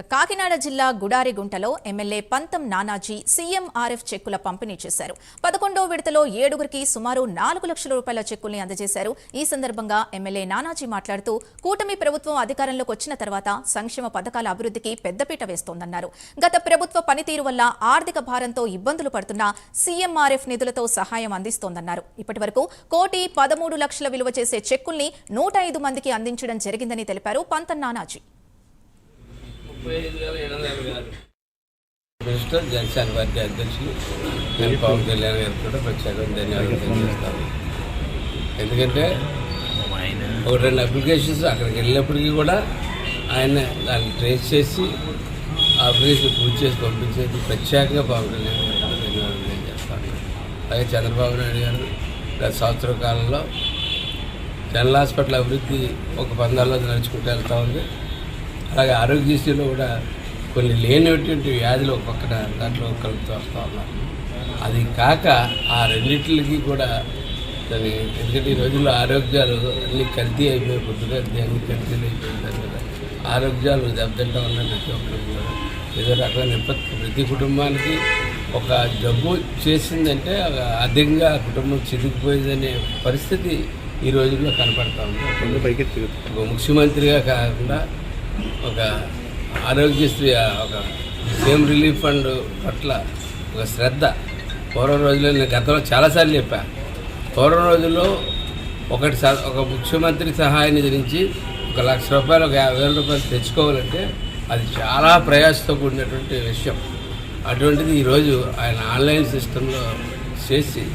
కాకినాడ జిల్లా గుడారిగుంటలో ఎమ్మెల్యే పంతం నానాజీ సీఎంఆర్ఎఫ్ చెక్కుల పంపిణీ చేశారు. 11వ విడతలో 7గురికి సుమారు 4 లక్షల రూపాయల చెక్కుల్ని అందజేశారు. ఈ సందర్భంగా ఎమ్మెల్యే నానాజీ మాట్లాడుతూ కూటమి ప్రభుత్వం అధికారంలోకి వచ్చిన తర్వాత సంక్షేమ పథకాల అభివృద్ధికి పెద్దపీట వేస్తోందన్నారు. గత ప్రభుత్వ పనితీరు వల్ల ఆర్థిక భారంతో ఇబ్బందులు పడుతున్న సీఎంఆర్ఎఫ్ నిధులతో సహాయం అందిస్తోందన్నారు. ఇప్పటివరకు 1,13,00,000 విలువ చేసే చెక్కుల్ని 105 మందికి అందించడం జరిగిందని తెలిపారు పంతం నానాజీ. మినిస్టర్ జనసేన పార్టీ అధ్యక్షులు నేను పవన్ కళ్యాణ్ గారికి కూడా ప్రత్యేకంగా ధన్యవాదాలు తెలియజేస్తాను. ఎందుకంటే ఒక 2 అప్లికేషన్స్ అక్కడికి వెళ్ళినప్పటికీ కూడా ఆయన దాన్ని ట్రేస్ చేసి ఆ అప్లికేషన్ పూర్తి చేసి పంపించేది ప్రత్యేకంగా పవన్ కళ్యాణ్ గారికి కూడా ధన్యవాదాలు తెలియజేస్తాను. అలాగే చంద్రబాబు నాయుడు గారు గత సంవత్సర కాలంలో జనరల్ హాస్పిటల్ అభివృద్ధి ఒక పందాల్లో నడుచుకుంటూ వెళ్తూ ఉంది. అలాగే ఆరోగ్యశ్రీలో కూడా కొన్ని లేనటువంటి వ్యాధులు ఒక పక్కన దాంట్లో కలుపుతూ వస్తూ ఉన్నారు. అది కాక ఆ రెండింటికి కూడా ఎందుకంటే ఈ రోజుల్లో ఆరోగ్యాలు అన్ని కల్తీ అయిపోయి పొద్దు కల్తీ అన్ని కల్తీలు అయిపోయింది కదా. ఆరోగ్యాలు దెబ్బతింటా ఉన్న ప్రతి ఒక్కరికి కూడా ఏదో రకమైన విపత్తు ప్రతి కుటుంబానికి ఒక జబ్బు చేసిందంటే అధికంగా కుటుంబం చిరిగిపోయిందనే పరిస్థితి ఈ రోజుల్లో కనపడతా ఉంది. ఒక ముఖ్యమంత్రిగా కాకుండా ఒక ఆరోగ్యశ్రీ ఒక సీఎం రిలీఫ్ ఫండ్ పట్ల ఒక శ్రద్ధ పూర్వ రోజుల్లో నేను గతంలో చాలాసార్లు చెప్పాను. పూర్వ రోజుల్లో ఒక ముఖ్యమంత్రి సహాయ నిధి నుంచి 1 లక్ష రూపాయలు 50,000 రూపాయలు తెచ్చుకోవాలంటే అది చాలా ప్రయాసతో కూడినటువంటి విషయం. అటువంటిది ఈరోజు ఆయన ఆన్లైన్ సిస్టంలో చేసి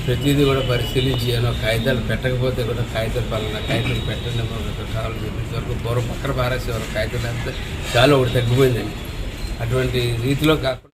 ప్రతిదీ కూడా పరిశీలించి ఏమో కాగితాలు పెట్టకపోతే కూడా కాగితాలు పలానా కాగితాలు పెట్టండి కావాలి చెప్పేసి వరకు పూర్వం పక్కన పారేసేవారు. కాగితాలు అంతా చాలా ఒకటి తగ్గిపోయిందండి. అటువంటి రీతిలో కాకుండా